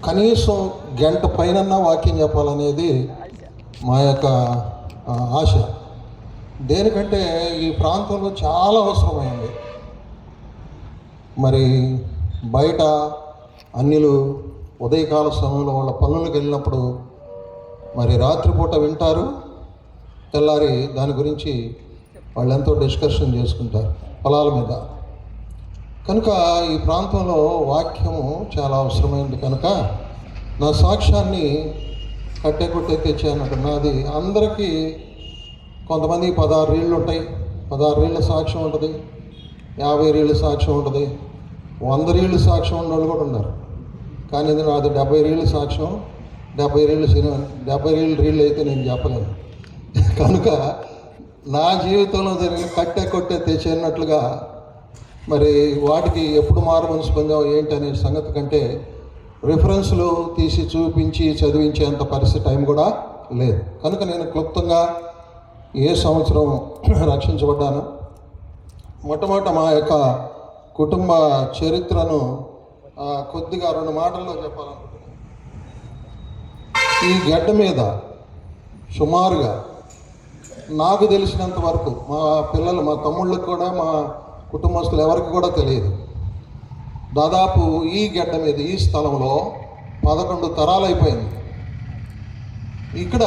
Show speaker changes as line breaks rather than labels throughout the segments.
కనీసం గంట పైన వాక్యం చెప్పాలనేది మా యొక్క ఆశ. దేనికంటే ఈ ప్రాంతంలో చాలా అవసరమైంది. మరి బయట అన్యులు ఉదయకాల సమయంలో వాళ్ళ పనులకు వెళ్ళినప్పుడు మరి రాత్రిపూట వింటారు, తెల్లారి దాని గురించి వాళ్ళు ఎంతో డిస్కషన్ చేసుకుంటారు పొలాల మీద. కనుక ఈ ప్రాంతంలో వాక్యము చాలా అవసరమైంది. కనుక నా సాక్ష్యాన్ని కట్టె తెచ్చాను. నాది అందరికీ కొంతమంది 16 రీళ్ళు ఉంటాయి, 16 రీళ్ళ సాక్ష్యం ఉంటుంది, 50 రీళ్ళ సాక్ష్యం ఉంటుంది, 100 రీళ్ళు సాక్ష్యం ఉన్న వాళ్ళు కూడా ఉన్నారు. కానీ నాది 70 రీళ్ళ సాక్ష్యం, 70 రీళ్ళు అయితే నేను చెప్పలేను. కనుక నా జీవితంలో జరిగిన కట్టె తెచ్చినట్లుగా మరి వాటికి ఎప్పుడు మారు మనసు పొందావు ఏంటి అనే సంగతి కంటే రిఫరెన్స్లు తీసి చూపించి చదివించేంత పరిస్థితి టైం కూడా లేదు. కనుక నేను క్లుప్తంగా ఏ సంవత్సరం రక్షించబడ్డాను, మొట్టమొదట మా యొక్క కుటుంబ చరిత్రను కొద్దిగా 2 మాటల్లో చెప్పాలనుకుంటున్నాను. ఈ గడ్డ మీద సుమారుగా నాకు తెలిసినంత వరకు మా పిల్లలు, మా తమ్ముళ్ళకి కూడా, మా కుటుంబస్తులు ఎవరికి కూడా తెలియదు, దాదాపు ఈ గడ్డ మీద ఈ స్థలంలో 11 తరాలు అయిపోయింది. ఇక్కడ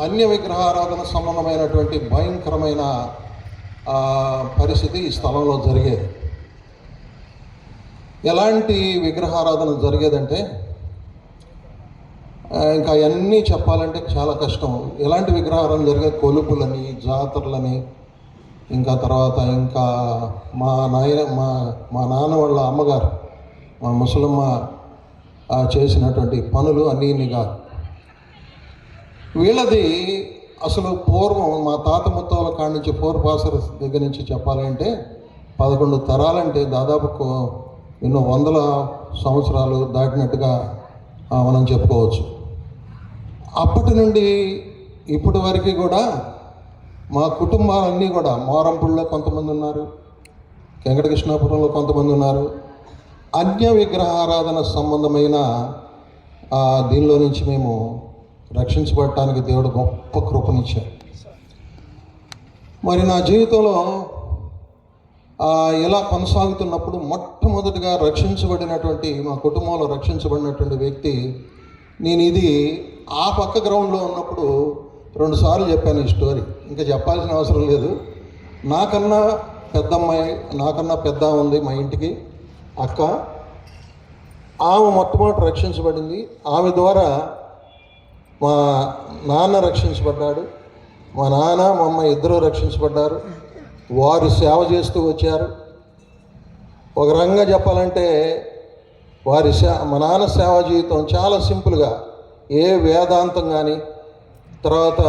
అన్య విగ్రహారాధన సంబంధమైనటువంటి భయంకరమైన పరిస్థితి ఈ స్థలంలో జరిగేది. ఎలాంటి విగ్రహారాధన జరిగేదంటే ఇంకా అవన్నీ చెప్పాలంటే చాలా కష్టం. ఎలాంటి విగ్రహారాధన జరిగే కొలుపులని, జాతరలని, ఇంకా తర్వాత ఇంకా మా నాన్న వాళ్ళ అమ్మగారు, మా ముసలమ్మ చేసినటువంటి పనులు అన్నీ కాదు. వీళ్ళది అసలు పూర్వం మా తాత ముత్తాల కాడి నుంచి పూర్వపాసర దగ్గర నుంచి చెప్పాలంటే 11 తరాలంటే దాదాపు ఎన్నో వందల సంవత్సరాలు దాటినట్టుగా మనం చెప్పుకోవచ్చు. అప్పటి నుండి ఇప్పటి వరకు కూడా మా కుటుంబాలన్నీ కూడా మోరంపుల్లో కొంతమంది ఉన్నారు, వెంకటకృష్ణాపురంలో కొంతమంది ఉన్నారు. అన్య విగ్రహారాధన సంబంధమైన దీనిలో నుంచి మేము రక్షించబడటానికి దేవుడు గొప్ప కృపనిచ్చాడు. మరి నా జీవితంలో ఇలా కొనసాగుతున్నప్పుడు మొట్టమొదటిగా రక్షించబడినటువంటి, మా కుటుంబంలో రక్షించబడినటువంటి వ్యక్తి నేను. ఇది ఆ పక్క గ్రౌండ్లో ఉన్నప్పుడు 2 సార్లు చెప్పాను ఈ స్టోరీ, ఇంకా చెప్పాల్సిన అవసరం లేదు. నాకన్నా పెద్ద అమ్మాయి, నాకన్నా పెద్ద ఉంది మా ఇంటికి అక్క, ఆమె మొట్టమొదటి రక్షించబడింది. ఆమె ద్వారా మా నాన్న రక్షించబడ్డాడు, మా నాన్న మా అమ్మ ఇద్దరూ రక్షించబడ్డారు. వారు సేవ చేస్తూ వచ్చారు. ఒక రకంగా చెప్పాలంటే మా నాన్న సేవా జీవితం చాలా సింపుల్గా, ఏ వేదాంతం కానీ, తర్వాత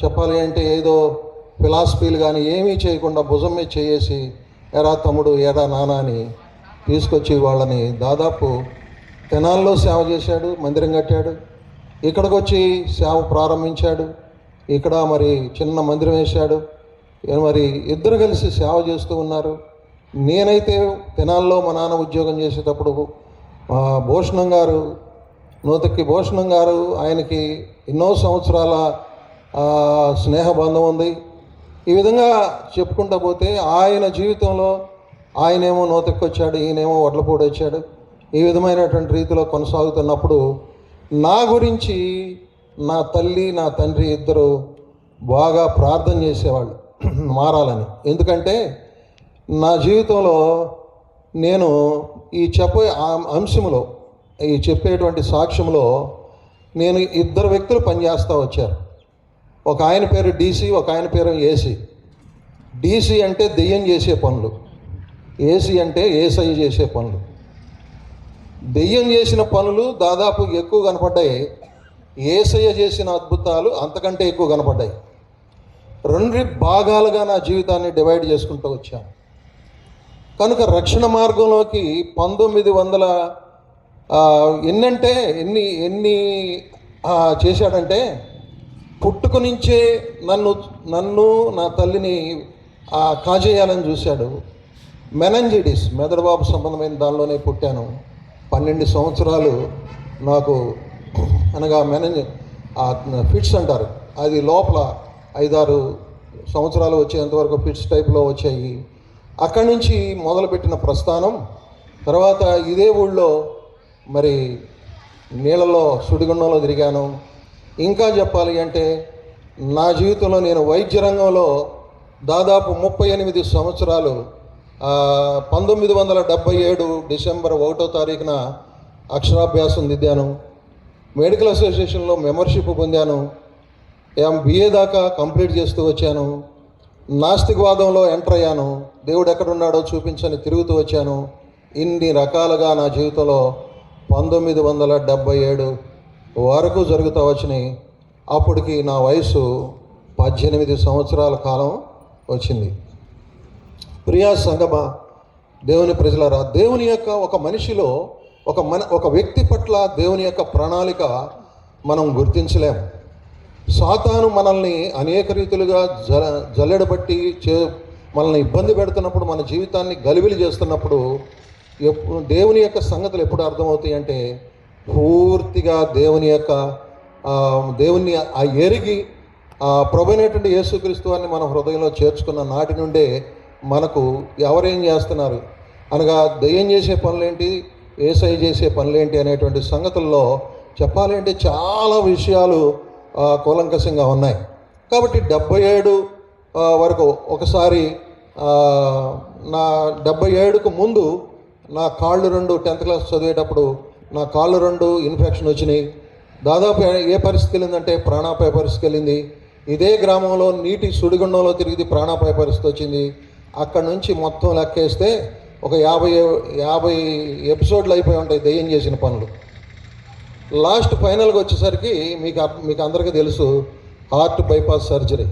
చెప్పాలి అంటే ఏదో ఫిలాసఫీలు కానీ ఏమీ చేయకుండా భుజం మీద చేసి ఎరా తమ్ముడు, ఎరా నాన్న అని తీసుకొచ్చి వాళ్ళని దాదాపు తెనాల్లో సేవ చేశాడు, మందిరం కట్టాడు. ఇక్కడికి వచ్చి సేవ ప్రారంభించాడు, ఇక్కడ మరి చిన్న మందిరం వేశాడు. మరి ఇద్దరు కలిసి సేవ చేస్తూ ఉన్నారు. నేనైతే తెనాల్లో మా నాన్న ఉద్యోగం చేసేటప్పుడు భూషణం గారు, నూతక్కి భూషణం గారు, ఆయనకి ఎన్నో సంవత్సరాల స్నేహబంధం ఉంది. ఈ విధంగా చెప్పుకుంటూ పోతే ఆయన జీవితంలో ఆయనేమో నూతక్కి వచ్చాడు, ఈయనేమో వడ్లపూడి వచ్చాడు. ఈ విధమైనటువంటి రీతిలో కొనసాగుతున్నప్పుడు నా గురించి నా తల్లి, నా తండ్రి ఇద్దరు బాగా ప్రార్థన చేసేవాళ్ళు మారాలని. ఎందుకంటే నా జీవితంలో నేను ఈ అంశంలో, ఈ చెప్పేటువంటి సాక్ష్యంలో నేను 2 వ్యక్తులు పనిచేస్తూ వచ్చారు. ఒక ఆయన పేరు డీసీ, ఒక ఆయన పేరు ఏసీ. డీసీ అంటే దెయ్యం చేసే పనులు, ఏసీ అంటే ఏసఐ చేసే పనులు. దెయ్యం చేసిన పనులు దాదాపు ఎక్కువ కనపడ్డాయి, ఏసయ్య చేసిన అద్భుతాలు అంతకంటే ఎక్కువ కనపడ్డాయి. 2 భాగాలుగా నా జీవితాన్ని డివైడ్ చేసుకుంటూ వచ్చాను. కనుక రక్షణ మార్గంలోకి 1900 ఎన్ని చేశాడంటే పుట్టుక నుంచే నన్ను నా తల్లిని కాజేయాలని చూశాడు. మెనంజిడిస్, మెదడుబాబు సంబంధమైన దానిలోనే పుట్టాను. 12 సంవత్సరాలు నాకు అనగా ఫిట్స్ అంటారు, అది లోపల 5-6 సంవత్సరాలు వచ్చేంతవరకు ఫిట్స్ టైప్లో వచ్చాయి. అక్కడి నుంచి మొదలుపెట్టిన ప్రస్థానం తర్వాత ఇదే ఊళ్ళో మరి నీళ్ళలో సుడిగుండంలో తిరిగాను. ఇంకా చెప్పాలి అంటే నా జీవితంలో నేను వైద్య రంగంలో దాదాపు 38 సంవత్సరాలు 1977 డిసెంబర్ 1వ తారీఖున అక్షరాభ్యాసం దిద్దాను. మెడికల్ అసోసియేషన్లో మెంబర్షిప్ పొందాను. MBA దాకా కంప్లీట్ చేస్తూ వచ్చాను. నాస్తికవాదంలో ఎంటర్ అయ్యాను. దేవుడు ఎక్కడున్నాడో చూపించని తిరుగుతూ వచ్చాను. ఇన్ని రకాలుగా నా జీవితంలో 1977 వరకు జరుగుతూ వచ్చినాయి. అప్పటికి నా వయసు 18 సంవత్సరాల కాలం వచ్చింది. ప్రియా సంగమ, దేవుని ప్రజలారా, దేవుని యొక్క ఒక మనిషిలో ఒక వ్యక్తి పట్ల దేవుని యొక్క ప్రణాళిక మనం గుర్తించలేం. సాతాను మనల్ని అనేక రీతులుగా జల్లెడబట్టి మనల్ని ఇబ్బంది పెడుతున్నప్పుడు, మన జీవితాన్ని గలిబిలి చేస్తున్నప్పుడు దేవుని యొక్క సంగతులు ఎప్పుడు అర్థమవుతాయి అంటే పూర్తిగా దేవుని ఎరిగి ప్రభువైనటువంటి యేసుక్రీస్తు వారిని మన హృదయంలో చేర్చుకున్న నాటి నుండే మనకు ఎవరేం చేస్తున్నారు అనగా దెయ్యం చేసే పనులేంటి, యేసయ్య చేసే పనులేంటి అనేటువంటి సంగతుల్లో చెప్పాలి అంటే చాలా విషయాలు కూలంకషంగా ఉన్నాయి. కాబట్టి 77 వరకు ఒకసారి నా 77కు ముందు నా కాళ్ళు 2 10th క్లాస్ చదివేటప్పుడు నా కాళ్ళు 2 ఇన్ఫెక్షన్ వచ్చినాయి. దాదాపు ఏ పరిస్థితి వెళ్ళిందంటే ప్రాణాపాయ పరిస్థితి వెళ్ళింది. ఇదే గ్రామంలో నీటి సుడిగుండంలో తిరిగి ప్రాణాపాయ పరిస్థితి వచ్చింది. అక్కడి నుంచి మొత్తం లెక్కేస్తే ఒక 50 ఎపిసోడ్లు అయిపోయి ఉంటాయి దెయ్యం చేసిన పనులు. లాస్ట్ ఫైనల్గా వచ్చేసరికి మీకు అందరికీ తెలుసు, హార్ట్ బైపాస్ సర్జరీ,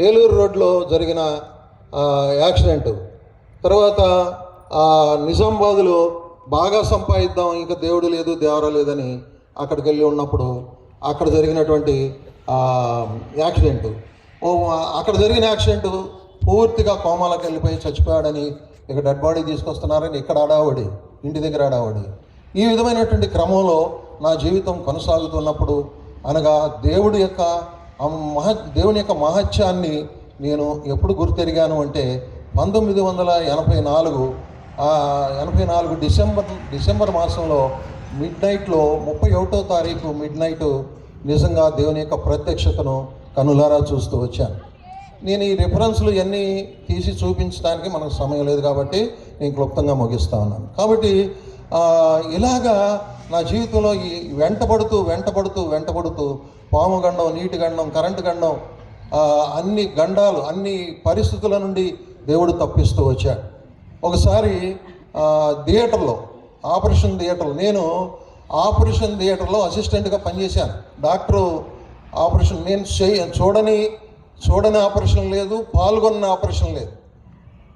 ఏలూరు రోడ్లో జరిగిన యాక్సిడెంట్. తర్వాత నిజామాబాద్లో బాగా సంపాదిద్దాం, ఇంకా దేవుడు లేదు దేవరా లేదని అక్కడికి వెళ్ళి ఉన్నప్పుడు అక్కడ జరిగినటువంటి యాక్సిడెంట్, అక్కడ జరిగిన యాక్సిడెంట్ పూర్తిగా కోమాలకు వెళ్ళిపోయి చచ్చిపోయాడని ఇక డెడ్ బాడీ తీసుకొస్తున్నారని ఇక్కడ ఆడావడి, ఇంటి దగ్గర ఆడావడి. ఈ విధమైనటువంటి క్రమంలో నా జీవితం కొనసాగుతున్నప్పుడు అనగా దేవుని యొక్క మహత్యాన్ని నేను ఎప్పుడు గుర్తెరిగాను అంటే 1984 డిసెంబర్ మాసంలో మిడ్నైట్లో 31వ తారీఖు మిడ్నైట్ నిజంగా దేవుని యొక్క ప్రత్యక్షతను కనులారా చూస్తూ వచ్చాను. నేను ఈ రిఫరెన్స్లు ఇవన్నీ తీసి చూపించడానికి మనకు సమయం లేదు కాబట్టి నేను క్లుప్తంగా ముగిస్తా ఉన్నాను. కాబట్టి ఇలాగా నా జీవితంలో ఈ వెంటబడుతూ పాము గండం, నీటి గండం, కరెంటు గండం, అన్ని గండాలు, అన్ని పరిస్థితుల నుండి దేవుడు తప్పిస్తూ వచ్చాడు. ఒకసారి ఆపరేషన్ థియేటర్లో నేను ఆపరేషన్ థియేటర్లో అసిస్టెంట్గా పనిచేశాను. డాక్టరు ఆపరేషన్ నేను చూడని ఆపరేషన్ లేదు, పాల్గొన్న ఆపరేషన్ లేదు,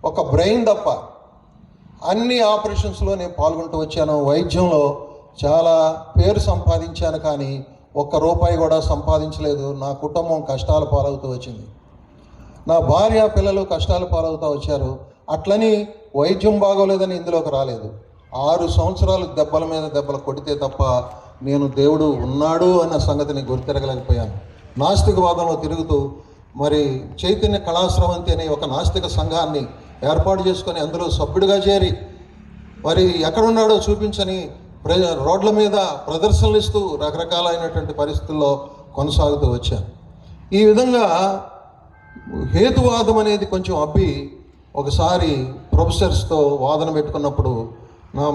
ఒక బ్రెయిన్ తప్ప అన్ని ఆపరేషన్స్లో నేను పాల్గొంటూ వచ్చాను. వైద్యంలో చాలా పేరు సంపాదించాను, కానీ ₹1 కూడా సంపాదించలేదు. నా కుటుంబం కష్టాల పాలవుతూ వచ్చింది, నా భార్య పిల్లలు కష్టాల పాలవుతూ వచ్చారు. అట్లని వైద్యం బాగోలేదని ఇందులోకి రాలేదు. 6 సంవత్సరాలు దెబ్బల మీద దెబ్బలు కొడితే తప్ప నేను దేవుడు ఉన్నాడు అన్న సంగతిని గుర్తిరగలేకపోయాను. నాస్తికవాదంలో తిరుగుతూ మరి చైతన్య కళాశ్రవంతి అనే ఒక నాస్తిక సంఘాన్ని ఏర్పాటు చేసుకొని అందులో సభ్యుడిగా చేరి మరి ఎక్కడున్నాడో చూపించని రోడ్ల మీద ప్రదర్శనలు ఇస్తూ రకరకాలైనటువంటి పరిస్థితుల్లో కొనసాగుతూ వచ్చాను. ఈ విధంగా హేతువాదం అనేది కొంచెం ఒకసారి ప్రొఫెసర్స్తో వాదన పెట్టుకున్నప్పుడు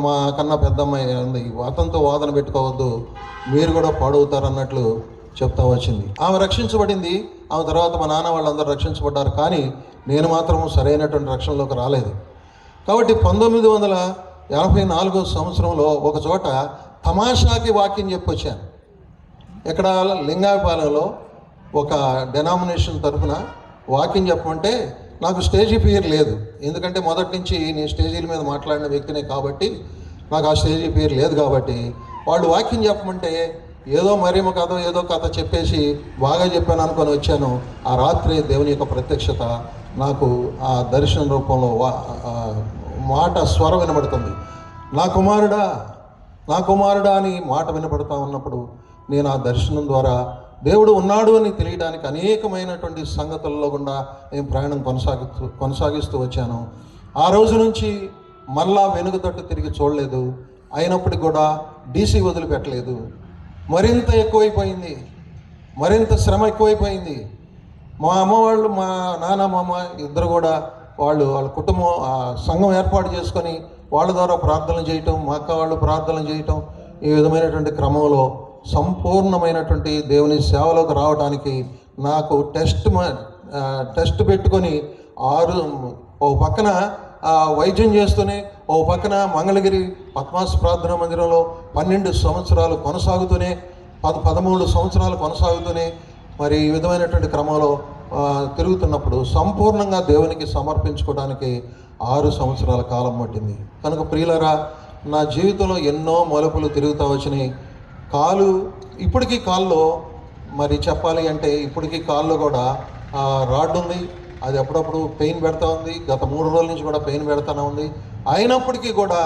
మా కన్నా పెద్దమ్మాయి ఉంది, అతనితో వాదన పెట్టుకోవద్దు, మీరు కూడా పాడవుతారు అన్నట్లు చెప్తా వచ్చింది. ఆమె రక్షించబడింది, ఆమె తర్వాత మా నాన్న వాళ్ళందరూ రక్షించబడ్డారు, కానీ నేను మాత్రం సరైనటువంటి రక్షణలోకి రాలేదు. కాబట్టి 1984 సంవత్సరంలో ఒక చోట తమాషాకి వాక్యం చెప్పొచ్చాను. ఇక్కడ లింగాయపాలెంలో ఒక డెనామినేషన్ తరఫున వాక్యం చెప్పమంటే నాకు స్టేజీ ఫియర్ లేదు, ఎందుకంటే మొదటి నుంచి నేను స్టేజీల మీద మాట్లాడిన వ్యక్తినే కాబట్టి నాకు ఆ స్టేజీ ఫియర్ లేదు. కాబట్టి వాళ్ళు వాక్యం చెప్పమంటే ఏదో మరేమో ఏదో కథ చెప్పేసి బాగా చెప్పాను అనుకొని వచ్చాను. ఆ రాత్రి దేవుని యొక్క ప్రత్యక్షత నాకు ఆ దర్శన రూపంలో మాట స్వరం వినబడుతుంది, నా కుమారుడా నా కుమారుడా అని మాట వినపడతా ఉన్నప్పుడు నేను ఆ దర్శనం ద్వారా దేవుడు ఉన్నాడు అని తెలియడానికి అనేకమైనటువంటి సంగతుల్లో గుండా నేను ప్రయాణం కొనసాగిస్తూ వచ్చాను. ఆ రోజు నుంచి మళ్ళా వెనుక తిరిగి చూడలేదు. అయినప్పటికి కూడా డీసీ వదిలిపెట్టలేదు. మరింత ఎక్కువైపోయింది, మరింత శ్రమ ఎక్కువైపోయింది. మా అమ్మ వాళ్ళు, మా నాన్నమ్మ ఇద్దరు కూడా వాళ్ళ కుటుంబం సంఘం ఏర్పాటు చేసుకొని వాళ్ళ ద్వారా ప్రార్థనలు చేయటం, మా అక్క వాళ్ళు ప్రార్థనలు చేయటం, ఈ విధమైనటువంటి క్రమంలో సంపూర్ణమైనటువంటి దేవుని సేవలోకి రావడానికి నాకు టెస్ట్ పెట్టుకొని ఓ పక్కన వైద్యం చేస్తూనే, ఓ పక్కన మంగళగిరి పద్మాస్ ప్రార్థనా మందిరంలో 12 సంవత్సరాలు కొనసాగుతూనే, 13 సంవత్సరాలు కొనసాగుతూనే మరి ఈ విధమైనటువంటి క్రమంలో తిరుగుతున్నప్పుడు సంపూర్ణంగా దేవునికి సమర్పించుకోవడానికి 6 సంవత్సరాల కాలం పట్టింది. కనుక ప్రియులరా, నా జీవితంలో ఎన్నో మలుపులు తిరుగుతూ వచ్చినాయి. ఇప్పటికీ కాల్లో మరి చెప్పాలి అంటే ఇప్పటికీ కాల్లో కూడా రాడ్ ఉంది. అది అప్పుడప్పుడు పెయిన్ పెడతా ఉంది. గత 3 రోజుల నుంచి కూడా పెయిన్ పెడతానే ఉంది. అయినప్పటికీ కూడా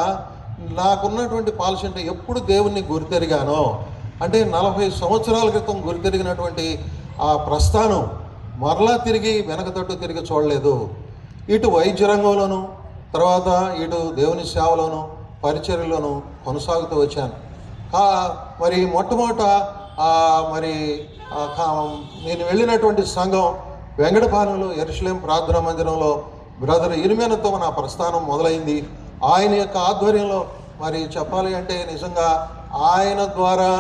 నాకున్నటువంటి పాలసీ అంటే ఎప్పుడు దేవుణ్ణి గురితెరిగానో, అంటే 40 సంవత్సరాల క్రితం గురితెరిగినటువంటి ఆ ప్రస్థానం మరలా తిరిగి చూడలేదు. ఇటు వైద్య రంగంలోను, తర్వాత ఇటు దేవుని సేవలోను, పరిచర్యలోను కొనసాగుతూ వచ్చాను. మరి మొట్టమొదట నేను వెళ్ళినటువంటి సంఘం వెంకటపాలెంలో యెరూషలేం ప్రార్థనా మందిరంలో బ్రదర్ ఇర్మియాతో నా ప్రస్థానం మొదలైంది. ఆయన యొక్క ఆధ్వర్యంలో మరి చెప్పాలి అంటే నిజంగా ఆయన ద్వారా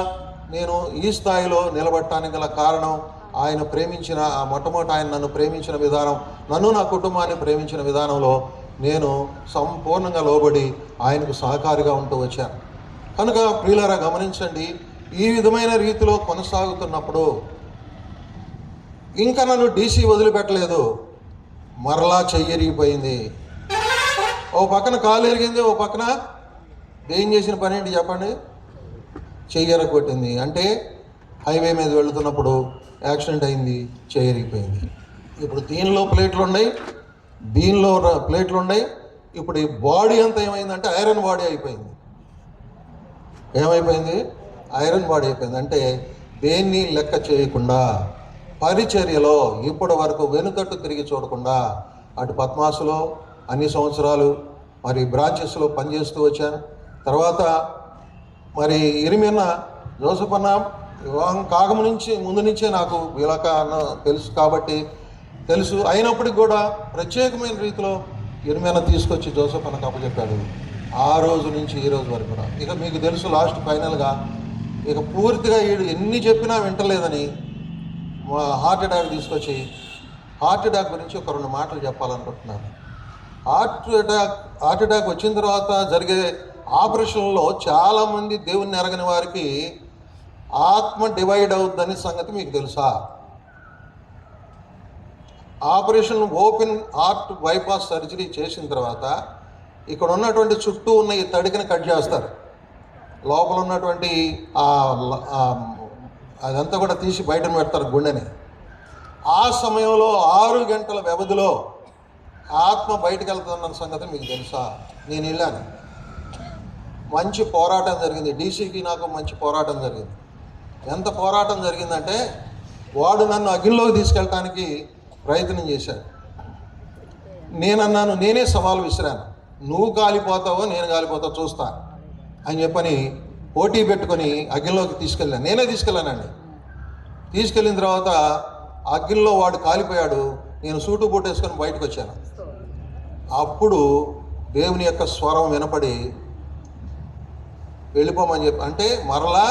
నేను ఈ స్థాయిలో నిలబడటానికి గల కారణం ఆయన ప్రేమించిన మొట్టమొదటి ఆయన నన్ను ప్రేమించిన విధానం, నన్ను నా కుటుంబాన్ని ప్రేమించిన విధానంలో నేను సంపూర్ణంగా లోబడి ఆయనకు సహకారిగా ఉంటూ వచ్చాను. కనుక ప్రియులారా గమనించండి, ఈ విధమైన రీతిలో కొనసాగుతున్నప్పుడు ఇంకా నన్ను డీసీ వదిలిపెట్టలేదు. మరలా చెయ్యరిగిపోయింది. ఓ పక్కన కాలు ఎరిగింది, ఓ పక్కన ఏం చేసిన పని ఏంటి చెప్పండి, చెయ్యర కొట్టింది. అంటే హైవే మీద వెళుతున్నప్పుడు యాక్సిడెంట్ అయింది, చెయ్యరిగిపోయింది. ఇప్పుడు దీనిలో ప్లేట్లు ఉన్నాయి, దీనిలో ప్లేట్లు ఉన్నాయి. ఇప్పుడు ఈ బాడీ అంతా ఏమైందంటే ఐరన్ బాడీ అయిపోయింది. ఏమైపోయింది? ఐరన్ బాడీ అయిపోయింది. అంటే దేన్ని లెక్క చేయకుండా పరిచర్యలో ఇప్పటి వరకు వెనుకట్టు తిరిగి చూడకుండా అటు పద్మాసులో అన్ని సంవత్సరాలు మరి బ్రాంచెస్లో పనిచేస్తూ వచ్చాను. తర్వాత మరి ఇరిమియన్న జోసెఫ్ అన్న వివాహం ముందు నుంచే నాకు వీళ్ళక అన్న తెలుసు. అయినప్పటికి కూడా ప్రత్యేకమైన రీతిలో ఇరిమియన్న తీసుకొచ్చి జోసెఫ్ అన్నకు అప్పచెప్పాడు. ఆ రోజు నుంచి ఈ రోజు వరకు కూడా ఇక మీకు తెలుసు, లాస్ట్ ఫైనల్గా ఇక పూర్తిగా వీడు ఎన్ని చెప్పినా వింటలేదని హార్ట్ అటాక్ గురించి ఒక 2 మాటలు చెప్పాలనుకుంటున్నాను. హార్ట్ అటాక్ వచ్చిన తర్వాత జరిగే ఆపరేషన్లో చాలామంది దేవుణ్ణి ఎరగని వారికి ఆత్మ డివైడ్ అవుతుందని సంగతి మీకు తెలుసా? Operation open heart bypass surgery చేసిన తర్వాత ఇక్కడ ఉన్నటువంటి చుట్టూ ఉన్న ఈ తడికని కట్ చేస్తారు. లోపల ఉన్నటువంటి అదంతా కూడా తీసి బయట పెడతారు గుండెని. ఆ సమయంలో 6 గంటల వ్యవధిలో ఆత్మ బయటకు వెళ్తుందన్న సంగతి మీకు తెలుసా? నేను వెళ్ళాను. మంచి పోరాటం జరిగింది. డీసీకి నాకు మంచి పోరాటం జరిగింది. ఎంత పోరాటం జరిగిందంటే వాడు నన్ను అగ్నిలోకి తీసుకెళ్ళటానికి ప్రయత్నం చేశాడు. నేనన్నాను, నేనే సవాలు విసిరాను, నువ్వు కాలిపోతావో నేను కాలిపోతావో చూస్తా అని చెప్పని పోటీ పెట్టుకొని అగ్నిలోకి తీసుకెళ్ళాను. నేనే తీసుకెళ్ళానండి. తీసుకెళ్ళిన తర్వాత అగ్నిలో వాడు కాలిపోయాడు. నేను సూటు బూట్ వేసుకొని బయటకు వచ్చాను. అప్పుడు దేవుని యొక్క స్వరం వినపడి వెళ్ళిపోమని చెప్పి, అంటే మరలా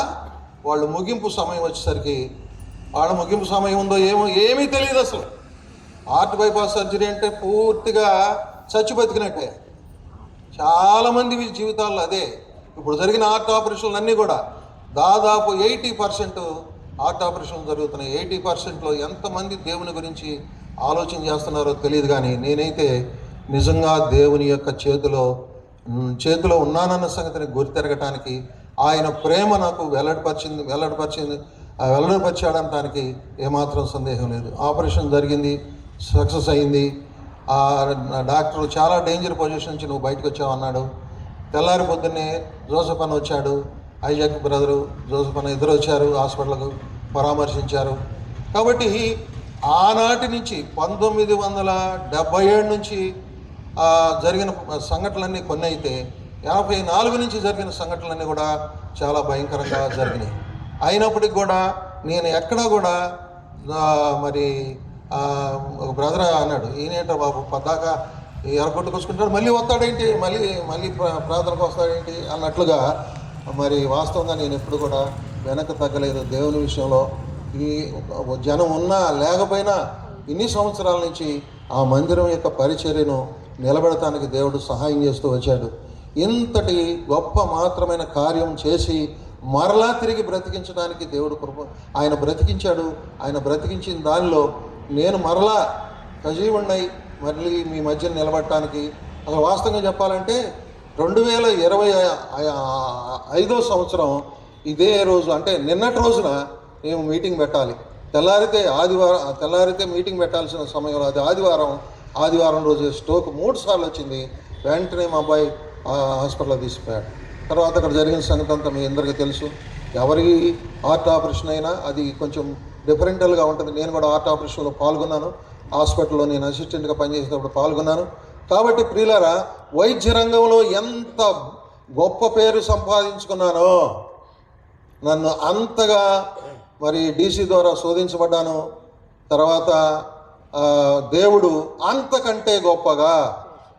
వాళ్ళు ముగింపు సమయం వచ్చేసరికి, వాళ్ళ ముగింపు సమయం ఉందో ఏమీ తెలియదు అసలు. హార్ట్ బైపాస్ సర్జరీ అంటే పూర్తిగా చచ్చి బతికినట్టే. చాలామంది జీవితాల్లో అదే. ఇప్పుడు జరిగిన హార్ట్ ఆపరేషన్లు అన్నీ కూడా దాదాపు 80% హార్ట్ ఆపరేషన్లు జరుగుతున్నాయి. 80%లో ఎంతమంది దేవుని గురించి ఆలోచన చేస్తున్నారో తెలియదు. కానీ నేనైతే నిజంగా దేవుని యొక్క చేతిలో ఉన్నానన్న సంగతిని గుర్తెరగటానికి, ఆయన ప్రేమ నాకు వెల్లడిపరిచాడనటానికి ఏమాత్రం సందేహం లేదు. ఆపరేషన్ జరిగింది, సక్సెస్ అయింది. డాక్టర్ చాలా డేంజర్ పొజిషన్ నుంచి నువ్వు బయటకు వచ్చావు అన్నాడు. తెల్లారి పొద్దున్నే జోసెఫ్ అన్న వచ్చాడు. ఐజాక్ బ్రదరు జోసెఫ్ అన్న ఇద్దరు వచ్చారు హాస్పిటల్కు, పరామర్శించారు. కాబట్టి ఆనాటి నుంచి 1977 నుంచి జరిగిన సంఘటనలన్నీ కొన్ని అయితే 54 నుంచి జరిగిన సంఘటనలన్నీ కూడా చాలా భయంకరంగా జరిగినాయి. అయినప్పటికి కూడా నేను ఎక్కడా కూడా మరి ఒక బ్రదర్ అన్నాడు, ఈయనేంటో బాబు పద్దాక ఎరగొట్టుకొచ్చుకుంటాడు, మళ్ళీ వస్తాడేంటి, మళ్ళీ ప్రార్థనకు వస్తాడేంటి అన్నట్లుగా. మరి వాస్తవంగా నేను ఎప్పుడు కూడా వెనక్కి తగ్గలేదు దేవుని విషయంలో. ఈ జనం ఉన్నా లేకపోయినా ఇన్ని సంవత్సరాల నుంచి ఆ మందిరం యొక్క పరిచర్యను నిలబెడటానికి దేవుడు సహాయం చేస్తూ వచ్చాడు. ఇంతటి గొప్ప మాత్రమైన కార్యం చేసి మరలా తిరిగి బ్రతికించడానికి దేవుడు కృప, ఆయన బ్రతికించాడు. ఆయన బ్రతికించిన దానిలో నేను మరలా సజీవుణ్ణి మళ్ళీ మీ మధ్య నిలబడటానికి, అసలు వాస్తవంగా చెప్పాలంటే 2025 సంవత్సరం ఇదే రోజు, అంటే నిన్నటి రోజున మేము మీటింగ్ పెట్టాలి. తెల్లారితే మీటింగ్ పెట్టాల్సిన సమయంలో అది ఆదివారం రోజు స్ట్రోక్ 3 సార్లు వచ్చింది. వెంటనే మా అబ్బాయి హాస్పిటల్లో తీసుకుపోయాడు. తర్వాత అక్కడ జరిగిన సంగతి అంతా మీ అందరికీ తెలుసు. ఎవరికి హార్ట్ ఆపరేషన్ అయినా అది కొంచెం డిఫరెంటల్గా ఉంటుంది. నేను కూడా హార్ట్ ఆపరేషన్లో పాల్గొన్నాను. హాస్పిటల్లో నేను అసిస్టెంట్గా పనిచేసేటప్పుడు పాల్గొన్నాను. కాబట్టి ప్రియులారా, వైద్య రంగంలో ఎంత గొప్ప పేరు సంపాదించుకున్నానో, నన్ను అంతగా మరి డీసీ ద్వారా శోధించబడ్డాను. తర్వాత దేవుడు అంతకంటే గొప్పగా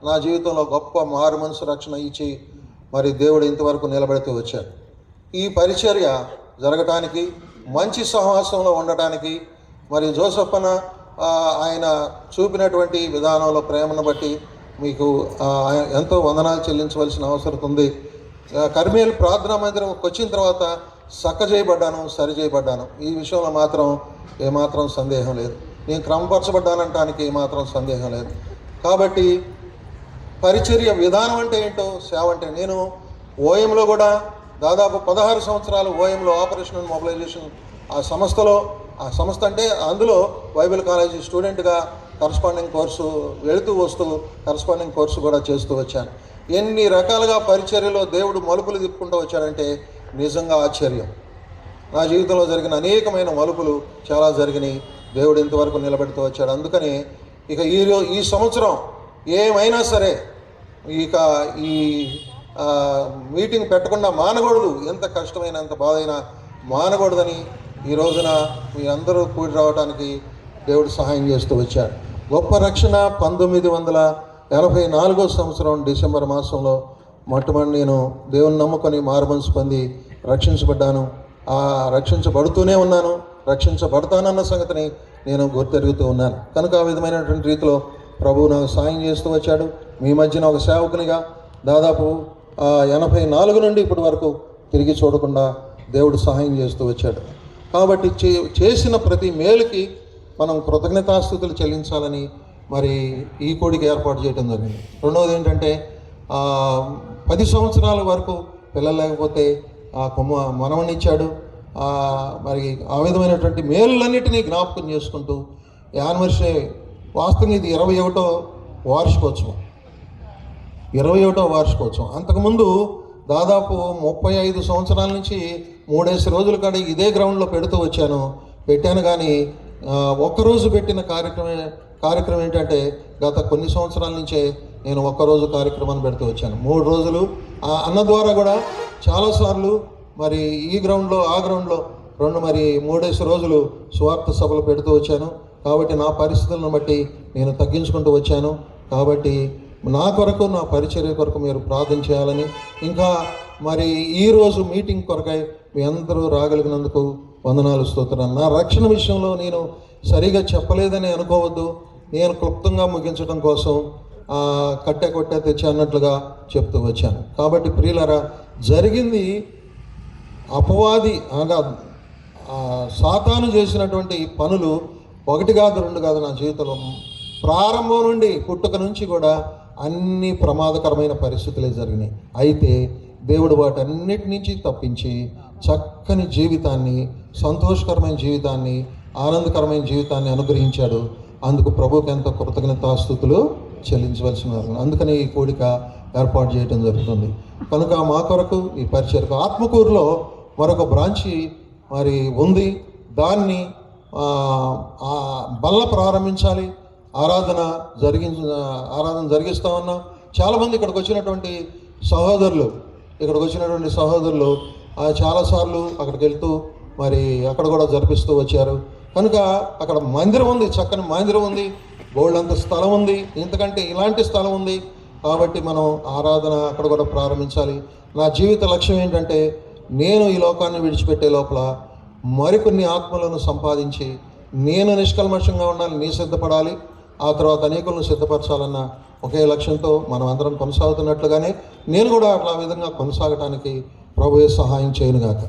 నా జీవితంలో గొప్ప మారు మనసు రక్షణ ఇచ్చి మరి దేవుడు ఇంతవరకు నిలబెడుతూ వచ్చాడు. ఈ పరిచర్య జరగటానికి, మంచి సహవాసంలో ఉండటానికి మరి జోసెఫ్ అన్న ఆయన చూపినటువంటి విధానంలో ప్రేమను బట్టి మీకు ఎంతో వందనాలు చెల్లించవలసిన అవసరం ఉంది. కర్మేలు ప్రార్థనా మందిరంకి వచ్చిన తర్వాత సరి చేయబడ్డాను. ఈ విషయంలో మాత్రం ఏమాత్రం సందేహం లేదు. నేను క్రమపరచబడ్డానంటానికి ఏమాత్రం సందేహం లేదు. కాబట్టి పరిచర్య విధానం అంటే ఏంటో, సేవ అంటే, నేను ఓఎంలో కూడా దాదాపు 16 సంవత్సరాలు ఓఎంలో ఆపరేషన్ అండ్ మొబిలైజేషన్ ఆ సంస్థ అంటే అందులో బైబిల్ కాలేజీ స్టూడెంట్గా కరస్పాండింగ్ కోర్సు వెళుతూ వస్తూ కరస్పాండింగ్ కోర్సు కూడా చేస్తూ వచ్చాను. ఎన్ని రకాలుగా పరిచర్యలో దేవుడు మలుపులు తిప్పుకుంటూ వచ్చాడంటే నిజంగా ఆశ్చర్యం. నా జీవితంలో జరిగిన అనేకమైన మలుపులు చాలా జరిగినాయి. దేవుడు ఇంతవరకు నిలబెడుతూ వచ్చాడు. అందుకని ఇక ఈ సంవత్సరం ఏమైనా సరే ఇక ఈ మీటింగ్ పెట్టకుండా మానకూడదు. ఎంత కష్టమైన, ఎంత బాధ అయినా మానకూడదని ఈ రోజున మీ అందరూ కూడి రావడానికి దేవుడు సహాయం చేస్తూ వచ్చాడు. గొప్ప రక్షణ 1984 సంవత్సరం డిసెంబర్ మాసంలో మొట్టమొదటి నేను దేవుని నమ్ముకొని మారుమనసు పొంది రక్షించబడ్డాను. రక్షించబడుతూనే ఉన్నాను, రక్షించబడతానన్న సంగతిని నేను గుర్తెరుగుతూ ఉన్నాను. కనుక ఆ విధమైనటువంటి రీతిలో ప్రభువు నాకు సాయం చేస్తూ వచ్చాడు. మీ మధ్యన ఒక సేవకునిగా దాదాపు 84 నుండి ఇప్పటి వరకు తిరిగి చూడకుండా దేవుడు సహాయం చేస్తూ వచ్చాడు. కాబట్టి చేసిన ప్రతి మేలుకి మనం కృతజ్ఞతాస్తుతులు చెల్లించాలని మరి ఈ కోడికి ఏర్పాటు చేయడం జరిగింది. రెండవది ఏంటంటే 10 సంవత్సరాల వరకు పిల్లలు లేకపోతే మనవనిచ్చాడు. మరి ఆ విధమైనటువంటి మేలులన్నిటినీ జ్ఞాపకం చేసుకుంటూ యానివర్సరీ, వాస్తవంగా ఇది 21వ వార్షికోత్సవం. అంతకుముందు దాదాపు 35 సంవత్సరాల నుంచి 3 రోజుల కాడ ఇదే గ్రౌండ్లో పెట్టాను. కానీ ఒక్కరోజు పెట్టిన కార్యక్రమం ఏంటంటే గత కొన్ని సంవత్సరాల నుంచే నేను ఒక్కరోజు కార్యక్రమాన్ని పెడుతూ వచ్చాను. 3 రోజులు అన్న ద్వారా కూడా చాలాసార్లు మరి ఈ గ్రౌండ్లో ఆ గ్రౌండ్లో 3 రోజులు స్వార్థ సభలు పెడుతూ వచ్చాను. కాబట్టి నా పరిస్థితులను బట్టి నేను తగ్గించుకుంటూ వచ్చాను. కాబట్టి నా కొరకు, నా పరిచర్య కొరకు మీరు ప్రార్థన చేయాలని, ఇంకా మరి ఈరోజు మీటింగ్ కొరకై మీ అందరూ రాగలిగినందుకు వందనాలు, స్తోత్రాలు. నా రక్షణ విషయంలో నేను సరిగా చెప్పలేదని అనుకోవద్దు. నేను క్లుప్తంగా ముగించడం కోసం కొట్టే తెచ్చి అన్నట్లుగా చెప్తూ వచ్చాను. కాబట్టి ప్రియులారా, జరిగింది అపవాది అనగా సాతాను చేసినటువంటి పనులు 1 కాదు 2 కాదు. నా జీవితంలో ప్రారంభం నుండి పుట్టుక నుంచి కూడా అన్ని ప్రమాదకరమైన పరిస్థితులే జరిగినాయి. అయితే దేవుడు వాటన్నిటి నుంచి తప్పించి చక్కని జీవితాన్ని, సంతోషకరమైన జీవితాన్ని, ఆనందకరమైన జీవితాన్ని అనుగ్రహించాడు. అందుకు ప్రభువుకి ఎంతో కృతజ్ఞతాస్తుతులు చెల్లించవలసిన. అందుకని ఈ కోడిక ఏర్పాటు చేయడం జరుగుతుంది. కనుక మా కొరకు ఈ పరిచర్కు ఆత్మకూరులో మరొక బ్రాంచి మరి ఉంది. దాన్ని బల్ల ప్రారంభించాలి. ఆరాధన జరిగిస్తా ఉన్నాం. చాలామంది ఇక్కడికి వచ్చినటువంటి సహోదరులు చాలాసార్లు అక్కడికి వెళ్తూ మరి అక్కడ కూడా జరిపిస్తూ వచ్చారు. కనుక అక్కడ మందిరం ఉంది, చక్కని మందిరం ఉంది, బోల్డంత స్థలం ఉంది, ఇంతకంటే ఇలాంటి స్థలం ఉంది. కాబట్టి మనం ఆరాధన అక్కడ కూడా ప్రారంభించాలి. నా జీవిత లక్ష్యం ఏంటంటే నేను ఈ లోకాన్ని విడిచిపెట్టే లోపల మరికొన్ని ఆత్మలను సంపాదించి నేను నిష్కల్మషంగా ఉండాలి, నీ సిద్ధపడాలి, ఆ తర్వాత అనేకులను సిద్ధపరచాలన్న ఒకే లక్ష్యంతో మనం అందరం కొనసాగుతున్నట్లుగానే నేను కూడా అట్లా విధంగా కొనసాగటానికి ప్రభువే సహాయం చేయనుగాక.